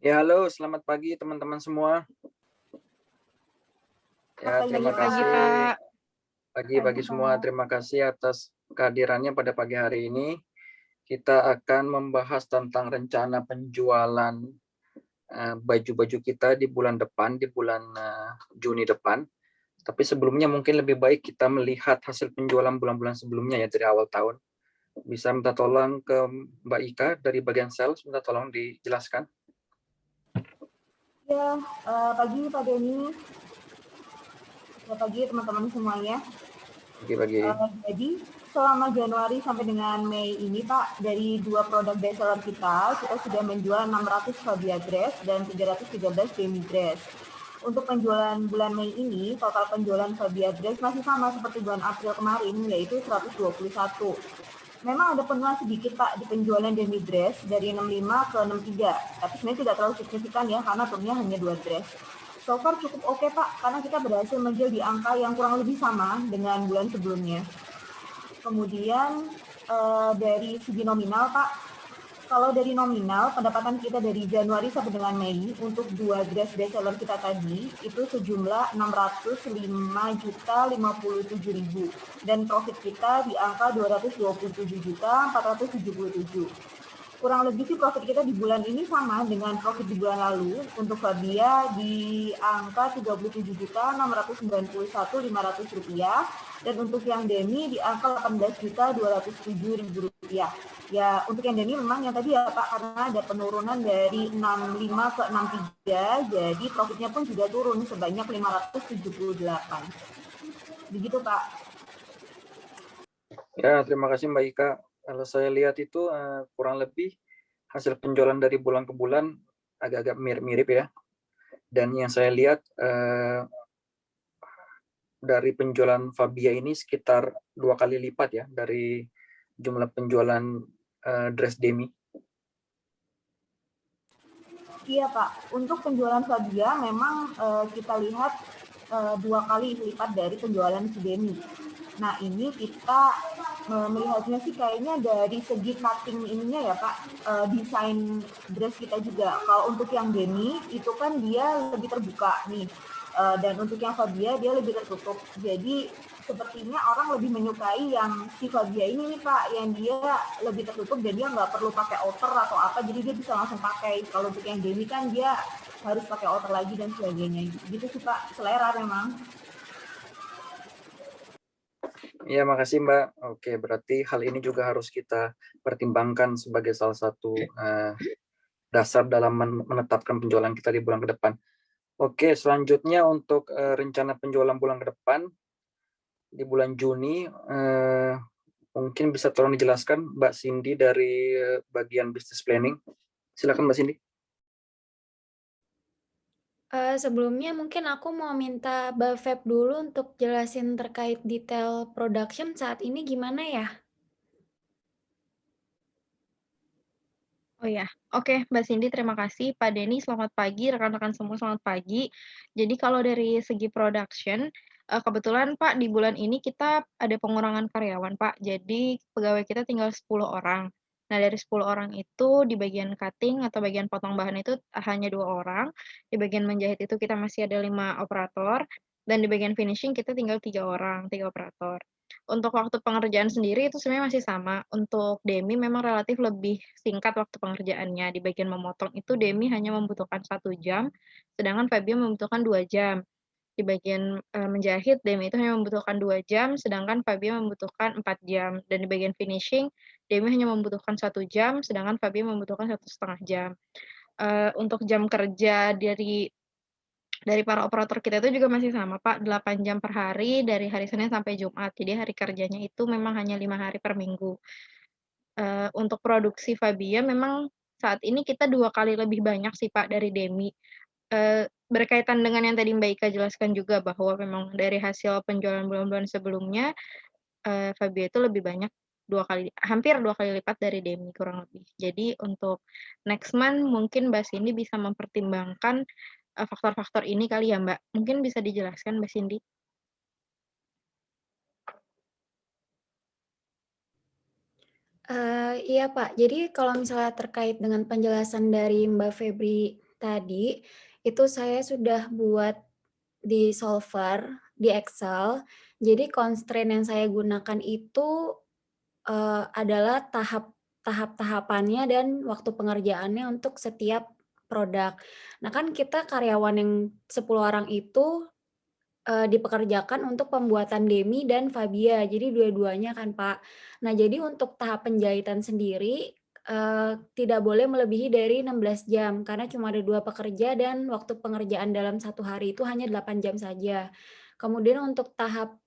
Ya, halo, selamat pagi teman-teman semua. Selamat Ya, pagi, terima Pak. Pagi, kasih Pak. Pagi pagi-pagi semua. semua. Terima kasih atas kehadirannya pada pagi hari ini. Kita akan membahas tentang rencana penjualan baju-baju kita di bulan depan, di bulan Juni depan. Tapi sebelumnya mungkin lebih baik kita melihat hasil penjualan bulan-bulan sebelumnya ya dari awal tahun. Bisa minta tolong ke Mbak Ika dari bagian sales, minta tolong dijelaskan. Ya, pagi Pak Denny. Ya, pagi teman-teman semuanya. Bagi-bagi. Jadi selama Januari sampai dengan Mei ini Pak, dari dua produk bestseller kita sudah menjual 600 Fabia Dress dan 313 Demi Dress. Untuk penjualan bulan Mei ini, total penjualan Fabia Dress masih sama seperti bulan April kemarin, yaitu 121. Memang ada penurunan sedikit Pak di penjualan demi dress dari 65 ke 63, tapi sebenarnya tidak terlalu signifikan ya karena turunnya hanya 2 dress. So far cukup oke Pak, karena kita berhasil menjual di angka yang kurang lebih sama dengan bulan sebelumnya. Kemudian dari segi nominal Pak, kalau dari nominal, pendapatan kita dari Januari sampai dengan Mei untuk dua dress bestseller kita tadi itu sejumlah 605.057.000 dan profit kita di angka 227.477. Kurang lebih sih profit kita di bulan ini sama dengan profit di bulan lalu. Untuk Fabia di angka Rp37.691.500 dan untuk yang Demi di angka Rp18.207.000. Ya, untuk yang Demi memang yang tadi ya Pak, karena ada penurunan dari 65 ke 63, jadi profitnya pun juga turun sebanyak 578. Begitu Pak. Ya, terima kasih Mbak Ika. Kalau saya lihat itu kurang lebih hasil penjualan dari bulan ke bulan agak-agak mirip-mirip ya. Dan yang saya lihat dari penjualan Fabia ini sekitar 2 kali lipat ya dari jumlah penjualan dress demi. Iya Pak, untuk penjualan Fabia memang kita lihat 2 kali lipat dari penjualan si Demi. Nah ini kita melihatnya sih kayaknya dari segi cutting ininya ya Pak, desain dress kita juga. Kalau untuk yang Demi itu kan dia lebih terbuka nih, dan untuk yang Fabia dia lebih tertutup. Jadi sepertinya orang lebih menyukai yang si Fabia ini nih Pak, yang dia lebih tertutup dan dia nggak perlu pakai outer atau apa, jadi dia bisa langsung pakai. Kalau untuk yang Demi kan dia harus pakai outer lagi dan sebagainya. Gitu sih Pak, selera memang. Ya, makasih Mbak. Oke, berarti hal ini juga harus kita pertimbangkan sebagai salah satu dasar dalam menetapkan penjualan kita di bulan ke depan. Oke, selanjutnya untuk rencana penjualan bulan ke depan di bulan Juni, mungkin bisa tolong dijelaskan Mbak Cindy dari bagian business planning. Silakan Mbak Cindy. Sebelumnya mungkin aku mau minta Bafep dulu untuk jelasin terkait detail production saat ini gimana ya? Oh ya, oke Mbak Cindy terima kasih. Pak Denny selamat pagi, rekan-rekan semua selamat pagi. Jadi kalau dari segi production, kebetulan Pak di bulan ini kita ada pengurangan karyawan Pak, jadi pegawai kita tinggal 10 orang. Nah dari 10 orang itu di bagian cutting atau bagian potong bahan itu hanya 2 orang, di bagian menjahit itu kita masih ada 5 operator, dan di bagian finishing kita tinggal 3 orang, 3 operator. Untuk waktu pengerjaan sendiri itu sebenarnya masih sama. Untuk Demi memang relatif lebih singkat waktu pengerjaannya. Di bagian memotong itu Demi hanya membutuhkan 1 jam, sedangkan Fabio membutuhkan 2 jam. Di bagian menjahit Demi itu hanya membutuhkan 2 jam, sedangkan Fabio membutuhkan 4 jam. Dan di bagian finishing Demi hanya membutuhkan 1 jam, sedangkan Fabio membutuhkan 1,5 jam. Untuk jam kerja dari para operator kita itu juga masih sama Pak, 8 jam per hari dari hari Senin sampai Jumat. Jadi hari kerjanya itu memang hanya 5 hari per minggu. Untuk produksi Fabia memang saat ini kita 2 kali lebih banyak sih Pak dari Demi. Berkaitan dengan yang tadi Mbak Ika jelaskan juga bahwa memang dari hasil penjualan bulan-bulan sebelumnya, Fabia itu lebih banyak 2 kali, hampir 2 kali lipat dari Demi kurang lebih. Jadi untuk next month mungkin Mbak Cindy bisa mempertimbangkan faktor-faktor ini kali ya Mbak? Mungkin bisa dijelaskan Mbak Cindy? Iya Pak, jadi kalau misalnya terkait dengan penjelasan dari Mbak Febri tadi, itu saya sudah buat di solver, di Excel. Jadi constraint yang saya gunakan itu, adalah tahap-tahapannya dan waktu pengerjaannya untuk setiap produk. Nah, kan kita karyawan yang 10 orang itu, dipekerjakan untuk pembuatan Demi dan Fabia, jadi dua-duanya kan, Pak. Nah, jadi untuk tahap penjahitan sendiri, tidak boleh melebihi dari 16 jam, karena cuma ada 2 pekerja dan waktu pengerjaan dalam 1 hari itu hanya 8 jam saja. Kemudian untuk tahap,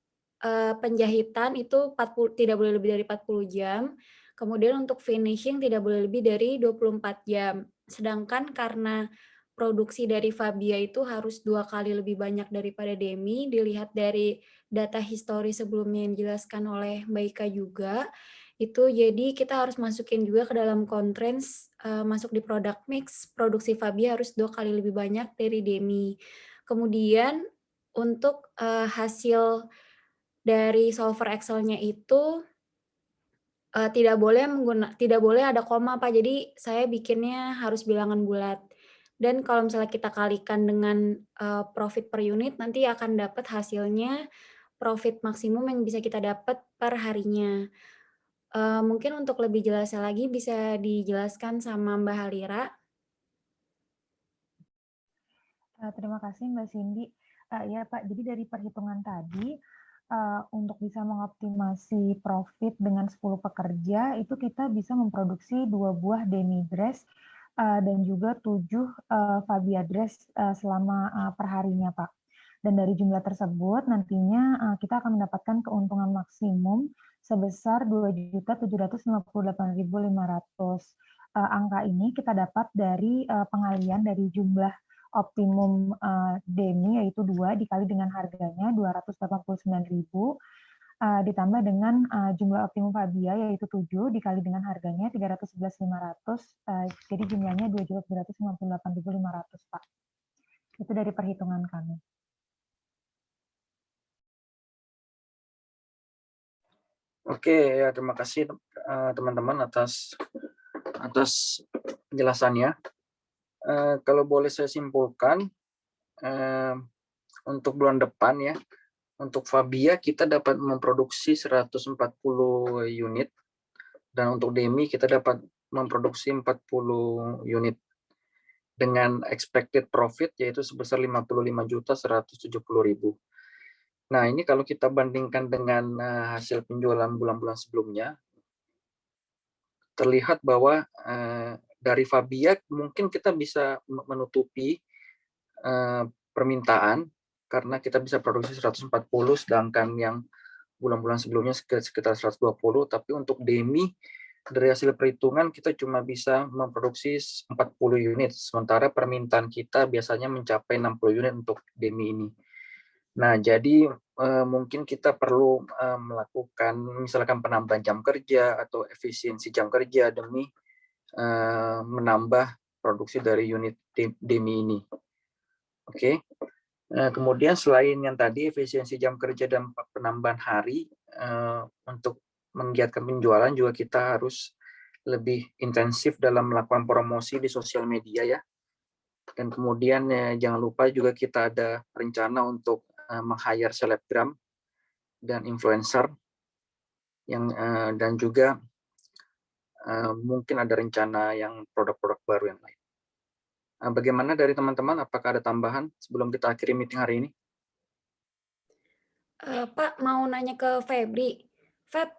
penjahitan itu tidak boleh lebih dari 40 jam, kemudian untuk finishing tidak boleh lebih dari 24 jam. Sedangkan karena produksi dari Fabia itu harus 2 kali lebih banyak daripada Demi, dilihat dari data histori sebelumnya yang dijelaskan oleh Mbak Ika juga, itu jadi kita harus masukin juga ke dalam constraints, masuk di product mix, produksi Fabia harus 2 kali lebih banyak dari Demi. Kemudian untuk, hasil dari solver Excel-nya itu, tidak boleh ada koma, Pak. Jadi saya bikinnya harus bilangan bulat. Dan kalau misalnya kita kalikan dengan, profit per unit, nanti akan dapat hasilnya profit maksimum yang bisa kita dapat per harinya. Mungkin untuk lebih jelasnya lagi bisa dijelaskan sama Mbak Halira. Terima kasih Mbak Cindy. Ya Pak, jadi dari perhitungan tadi, untuk bisa mengoptimasi profit dengan 10 pekerja, itu kita bisa memproduksi 2 buah demi dress, dan juga 7 Fabia dress, selama perharinya Pak. Dan dari jumlah tersebut nantinya kita akan mendapatkan keuntungan maksimum sebesar 2.758.500. Angka ini kita dapat dari pengalian dari jumlah optimum Demi yaitu 2 dikali dengan harganya 289.000 ditambah dengan jumlah optimum Fabia yaitu 7 dikali dengan harganya 311.500 jadi jumlahnya 2.758.500 Pak. Itu dari perhitungan kami. Oke, ya terima kasih teman-teman atas penjelasannya. Kalau boleh saya simpulkan, untuk bulan depan ya, untuk Fabia kita dapat memproduksi 140 unit, dan untuk Demi kita dapat memproduksi 40 unit dengan expected profit yaitu sebesar 55.170.000. Nah, ini kalau kita bandingkan dengan hasil penjualan bulan-bulan sebelumnya, terlihat bahwa dari Fabia mungkin kita bisa menutupi permintaan karena kita bisa produksi 140, sedangkan yang bulan-bulan sebelumnya sekitar 120, tapi untuk Demi dari hasil perhitungan kita cuma bisa memproduksi 40 unit, sementara permintaan kita biasanya mencapai 60 unit untuk Demi ini. Nah, jadi mungkin kita perlu melakukan misalkan penambahan jam kerja atau efisiensi jam kerja demi menambah produksi dari unit Demi ini. Oke. Kemudian selain yang tadi efisiensi jam kerja dan penambahan hari, untuk menggiatkan penjualan juga kita harus lebih intensif dalam melakukan promosi di sosial media ya. Dan kemudian jangan lupa juga kita ada rencana untuk meng-hire selebgram dan influencer yang dan juga mungkin ada rencana yang produk-produk baru yang lain. Bagaimana dari teman-teman? Apakah ada tambahan sebelum kita akhiri meeting hari ini? Pak mau nanya ke Febri. Feb,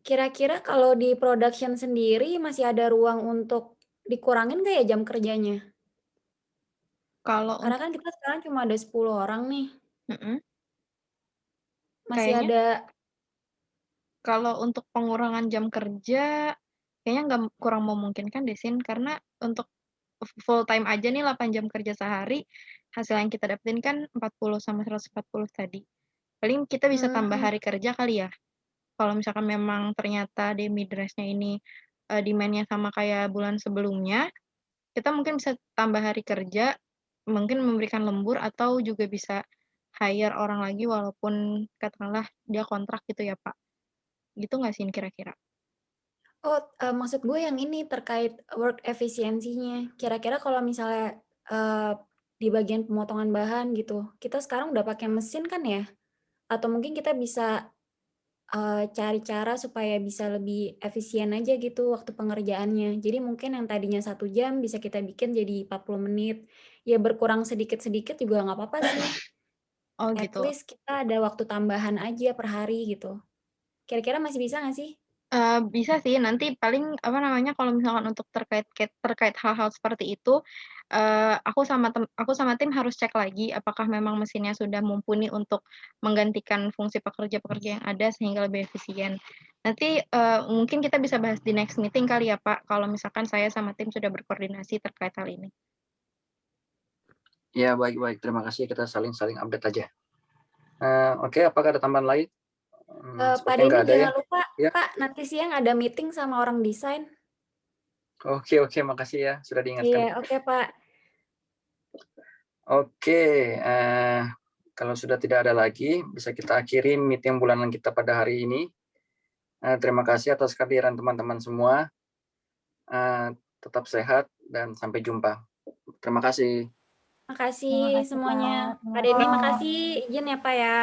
kira-kira kalau di production sendiri masih ada ruang untuk dikurangin nggak ya jam kerjanya? Kalau Karena kan kita sekarang cuma ada 10 orang nih. Masih Kayaknya ada kalau untuk pengurangan jam kerja, kayaknya kurang memungkinkan deh, Sin, karena untuk full time aja nih 8 jam kerja sehari, hasil yang kita dapetin kan 40 sama 140 tadi. Paling kita bisa tambah hari kerja kali ya? Kalau misalkan memang ternyata demi dress-nya ini, demand-nya sama kayak bulan sebelumnya, kita mungkin bisa tambah hari kerja, mungkin memberikan lembur atau juga bisa hire orang lagi walaupun katakanlah dia kontrak gitu ya, Pak. Gitu nggak sih kira-kira? Oh, maksud gue yang ini terkait work efisiensinya. Kira-kira kalau misalnya, di bagian pemotongan bahan gitu, kita sekarang udah pakai mesin kan ya? Atau mungkin kita bisa, cari cara supaya bisa lebih efisien aja gitu waktu pengerjaannya. Jadi mungkin yang tadinya 1 jam bisa kita bikin jadi 40 menit. Ya berkurang sedikit-sedikit juga nggak apa-apa sih. Oh At gitu. least kita ada waktu tambahan aja per hari gitu. Kira-kira masih bisa nggak sih? Bisa sih, nanti paling, apa namanya, kalau misalkan untuk terkait hal-hal seperti itu, aku sama tim harus cek lagi apakah memang mesinnya sudah mumpuni untuk menggantikan fungsi pekerja-pekerja yang ada sehingga lebih efisien. Nanti, mungkin kita bisa bahas di next meeting kali ya, Pak, kalau misalkan saya sama tim sudah berkoordinasi terkait hal ini. Ya, baik-baik. Terima kasih. Kita saling-saling update aja. Oke, apakah ada tambahan lain? Pak Sepertinya Denny nggak ada ya. jangan lupa, Ya. Pak, nanti siang ada meeting sama orang desain. Oke, makasih ya sudah diingatkan. Iya, oke Pak. Oke, kalau sudah tidak ada lagi, bisa kita akhiri meeting bulanan kita pada hari ini. Terima kasih atas kehadiran teman-teman semua. Tetap sehat dan sampai jumpa. Terima kasih. Makasih Terima kasih, semuanya. Pak. Terima Pak Denny kasih. makasih. Izin ya Pak ya.